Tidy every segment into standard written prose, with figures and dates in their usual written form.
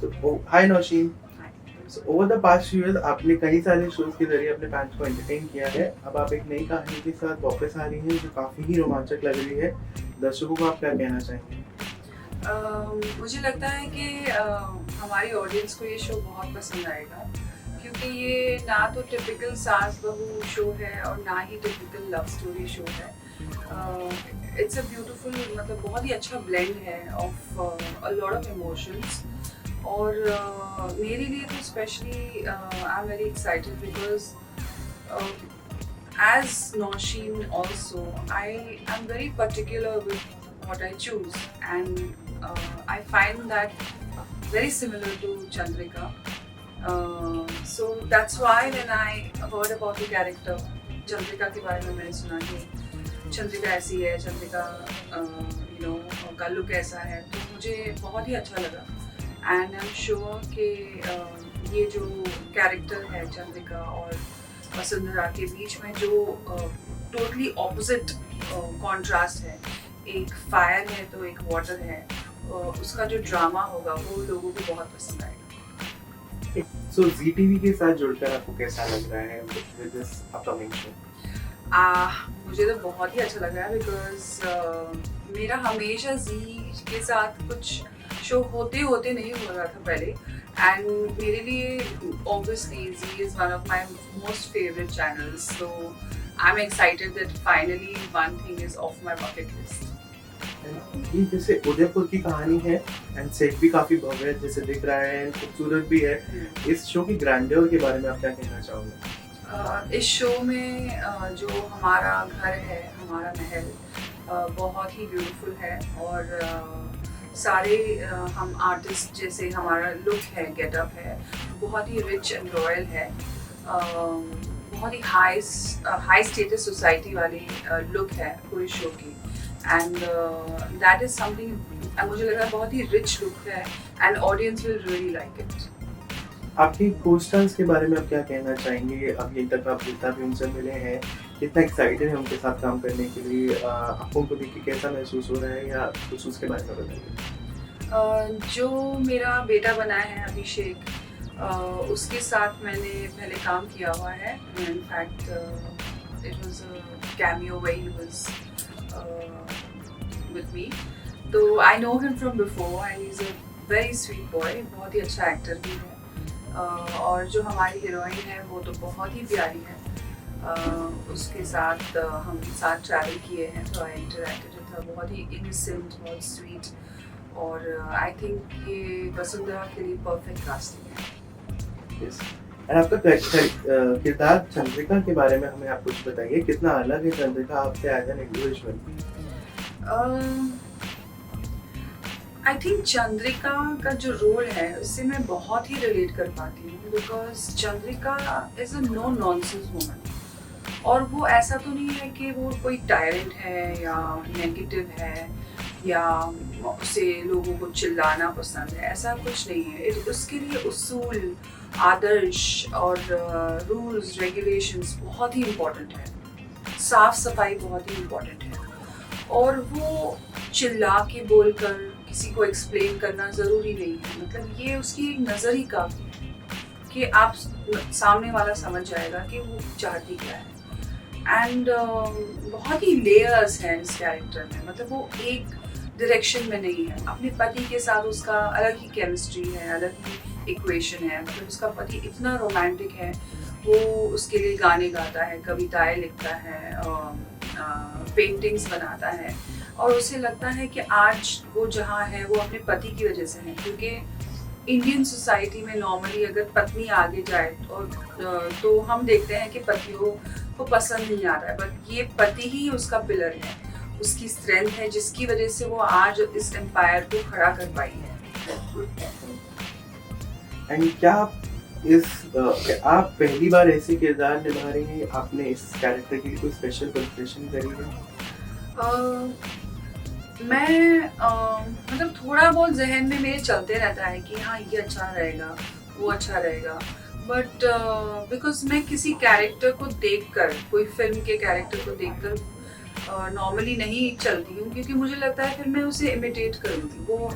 Hi Naushin. Over the past years आपने कई सारे शोज के जरिए अपने फैंस को एंटरटेन किया है। अब आप एक नई कहानी के साथ वापस आ रही हैं जो काफ़ी ही रोमांचक लग रही है। दर्शकों को आप क्या कहना चाहेंगे? मुझे लगता है कि हमारी ऑडियंस को ये शो बहुत पसंद आएगा, क्योंकि ये ना तो टिपिकल सास बहू शो है और ना ही टिपिकल लव स्टोरी शो है। इट्स अ ब्यूटीफुल, मतलब बहुत ही अच्छा ब्लेंड है of a lot of emotions. और मेरे लिए तो specially I am very excited because as Nosheen also, I am very particular with what I choose, and I find that very similar to Chandrika. So that's why when I heard about the character Chandrika के बारे में मैंने सुना कि चंद्रिका ऐसी है, चंद्रिका का look ऐसा है, तो मुझे बहुत ही अच्छा लगा। एंड आई एम श्योर कि ये जो कैरेक्टर है चंद्रिका और वसुंधरा के बीच में जो टोटली ऑपोजिट कॉन्ट्रास्ट है, एक फायर है तो एक वाटर है, उसका जो ड्रामा होगा वो लोगों को बहुत पसंद आएगा। सो जी टीवी के साथ जुड़कर आपको कैसा लग रहा है विद दिस अपकमिंग शो? मुझे तो बहुत ही अच्छा लगा है बिकॉज मेरा हमेशा जी के साथ कुछ शो होते होते नहीं हो रहा था पहले, एंड मेरे लिए obviously Z is one of my most favorite channels, so I'm excited that finally one thing is off my bucket list. ये जैसे उदयपुर की कहानी है एंड सेट भी काफी भव्य जैसे दिख रहा है एंड खूबसूरत भी है। इस शो की ग्रैंडियर के बारे में आप क्या कहना चाहोगे? इस शो में जो हमारा घर है, हमारा महल बहुत ही ब्यूटीफुल है, और सारे हम आर्टिस्ट जैसे हमारा लुक है, गेटअप है, बहुत ही रिच एंड रॉयल है, बहुत ही हाई स्टेटस सोसाइटी वाली लुक है पूरी शो की। एंड दैट इज समथिंग, मुझे लग रहा है बहुत ही रिच लुक है and audience will really like it. आपकी को-स्टार्स के बारे में आप क्या कहना चाहेंगे? अभी तक आप जितना भी उनसे मिले हैं, कितना एक्साइटेड हैं उनके साथ काम करने के लिए? आपको उनको देख के कैसा महसूस हो रहा है या कुछ उसके बारे में बताइए? जो मेरा बेटा बना है अभिषेक, उसके साथ मैंने पहले काम किया हुआ है। In fact it was a cameo when he was with me, तो I know him from before and he is a very sweet boy, बहुत ही अच्छा एक्टर भी है। और जो हमारी हीरोइन है वो तो बहुत ही प्यारी है। उसके साथ हम साथ ट्रैवल किए हैं, तो आई इंटरेक्टेड विद हर, बहुत ही इनोसेंट, बहुत स्वीट, और आई थिंक ये वसुंधरा के लिए परफेक्ट कास्टिंग है। यस। एंड आपका किरदार चंद्रिका के बारे में हमें आप कुछ बताइए, कितना अलग है चंद्रिका आपसे as an individual? I think Chandrika का जो रोल है उससे मैं बहुत ही रिलेट कर पाती हूँ, because Chandrika is a no nonsense woman, और वो ऐसा तो नहीं है कि वो कोई टायरेंट है या नेगेटिव है या उसे लोगों को चिल्लाना पसंद है, ऐसा कुछ नहीं है। उसके लिए उसूल, आदर्श और रूल्स रेगुलेशंस बहुत ही इम्पोर्टेंट है, साफ सफाई बहुत ही इम्पोर्टेंट है, और वो चिल्ला के बोलकर किसी को एक्सप्लेन करना ज़रूरी नहीं है। मतलब ये उसकी एक नज़र ही काफ़ी है कि आप सामने वाला समझ जाएगा कि वो चाहती क्या है। एंड बहुत ही लेयर्स हैं इस कैरेक्टर में, मतलब वो एक डायरेक्शन में नहीं है। अपने पति के साथ उसका अलग ही केमिस्ट्री है, अलग ही इक्वेशन है। मतलब उसका पति इतना रोमांटिक है, वो उसके लिए गाने गाता है, कविताएं लिखता है, पेंटिंग्स बनाता है, और उसे लगता है कि आज वो जहाँ है वो अपने पति की वजह से है, क्योंकि इंडियन सोसाइटी में नॉर्मली अगर पत्नी आगे जाए तो हम देखते हैं कि पतियों को पसंद नहीं आता है, बट ये पति ही उसका पिलर है, उसकी स्ट्रेंथ है, जिसकी वजह से वो आज इस एम्पायर को खड़ा कर पाई है। एंड क्या आप पहली बार ऐसे किरदार निभा रही हैं? आपने इस कैरेक्टर के लिए कोई स्पेशल प्रिपरेशन करी है? मैं मतलब थोड़ा बहुत जहन में मेरे चलते रहता है कि हाँ ये अच्छा रहेगा, वो अच्छा रहेगा, बट बिकॉज मैं किसी कैरेक्टर को देखकर, कोई फिल्म के कैरेक्टर को देखकर नॉर्मली नहीं चलती हूँ, क्योंकि मुझे लगता है फिर मैं उसे इमिटेट करूँगी, वो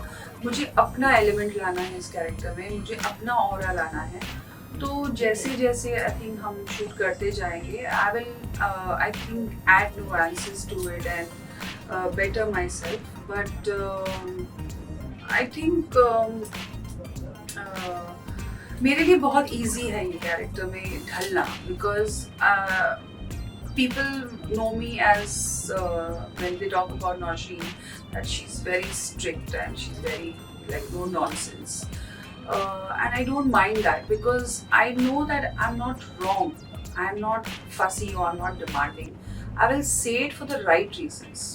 मुझे अपना एलिमेंट लाना है इस कैरेक्टर में, मुझे अपना ऑरा लाना है। तो जैसे जैसे आई थिंक हम शूट करते जाएंगे, I think add nuances to it and better myself, but I think मेरे लिए बहुत इजी है ये कैरेक्टर में ढलना, because people know me as when they talk about Nausheen, that she's very strict and she's very like no nonsense, and I don't mind that because I know that I'm not wrong, I'm not fussy or I'm not demanding. I will say it for the right reasons.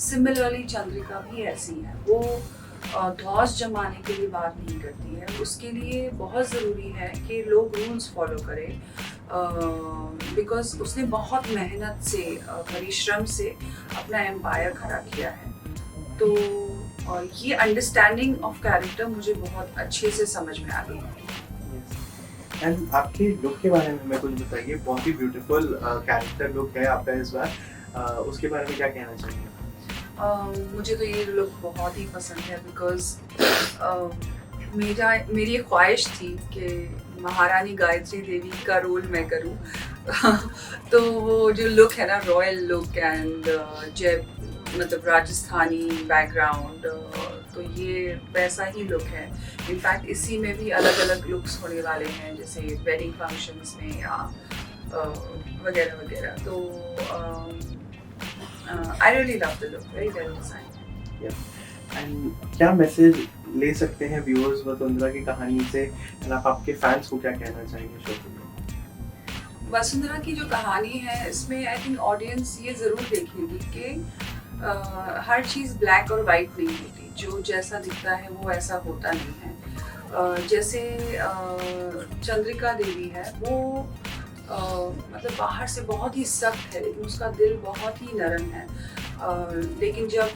Similarly Chandrika भी ऐसी है, वो धौस जमाने के लिए बात नहीं करती है, उसके लिए बहुत ज़रूरी है कि लोग रूल्स फॉलो करें, बिकॉज उसने बहुत मेहनत से परिश्रम से अपना एम्पायर खड़ा किया है। तो ये अंडरस्टैंडिंग ऑफ कैरेक्टर मुझे बहुत अच्छे से समझ में आ गई है। एंड आपके लुक के बारे में हमें कुछ बताइए, बहुत ही ब्यूटीफुल कैरेक्टर लुक है आपका इस बार, उसके बारे में क्या कहना चाहिए? मुझे तो ये लुक बहुत ही पसंद है, बिकॉज मेरी एक ख्वाहिश थी कि महारानी गायत्री देवी का रोल मैं करूं। तो वो जो लुक है ना, रॉयल लुक एंड जय मतलब राजस्थानी बैकग्राउंड, तो ये वैसा ही लुक है। इनफैक्ट इसी में भी अलग अलग लुक्स होने वाले हैं, जैसे वेडिंग फंक्शंस में या वगैरह वगैरह। तो I really love the look, very well designed. Yeah. And क्या मैसेज ले सकते हैं व्यूअर्स वसुंधरा की कहानी से, और आप आपके फैंस को क्या कहना चाहेंगे शो के लिए? वसुंधरा की जो कहानी है, इसमें आई थिंक ऑडियंस ये ज़रूर देखेगी कि हर चीज़ ब्लैक और वाइट नहीं होती, जो जैसा दिखता है वो ऐसा होता नहीं है। जैसे चंद्रिका देवी है, वो मतलब बाहर से बहुत ही सख्त है, लेकिन उसका दिल बहुत ही नरम है। लेकिन जब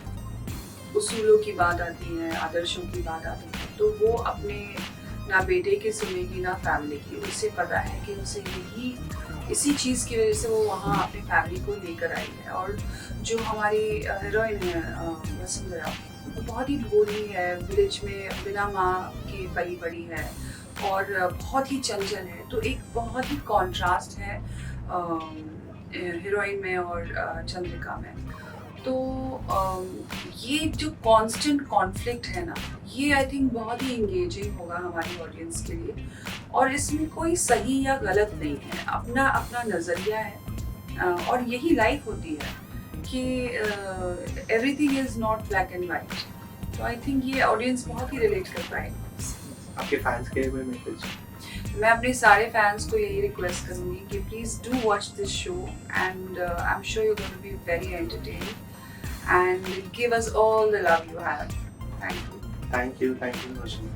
उसूलों की बात आती है, आदर्शों की बात आती है, तो वो अपने ना बेटे की सुनेगी ना फैमिली की। उसे पता है कि उसे इसी चीज़ की वजह से वो वहाँ अपनी फैमिली को लेकर आई है। और जो हमारी हीरोइन है वसुंधरा, वो बहुत ही भोली है, विलेज में बिना माँ के पली बड़ी है और बहुत ही चंचल है। तो एक बहुत ही कॉन्ट्रास्ट है हीरोइन में और चंद्रिका में। तो ये जो कांस्टेंट कॉन्फ्लिक्ट है ना, ये आई थिंक बहुत ही इंगेजिंग होगा हमारी ऑडियंस के लिए। और इसमें कोई सही या गलत नहीं है, अपना अपना नज़रिया है, और यही लाइफ होती है कि everything is not black and white. तो आई थिंक ये ऑडियंस बहुत ही रिलेट कर पाएगी। आपके फैंस के लिए कोई मैसेज? मैं अपने सारे फैंस को यही रिक्वेस्ट करूँगी कि please do watch this show, and I am sure you going to be very entertained and give us all the love you have. Thank you. Thank you Nausheen.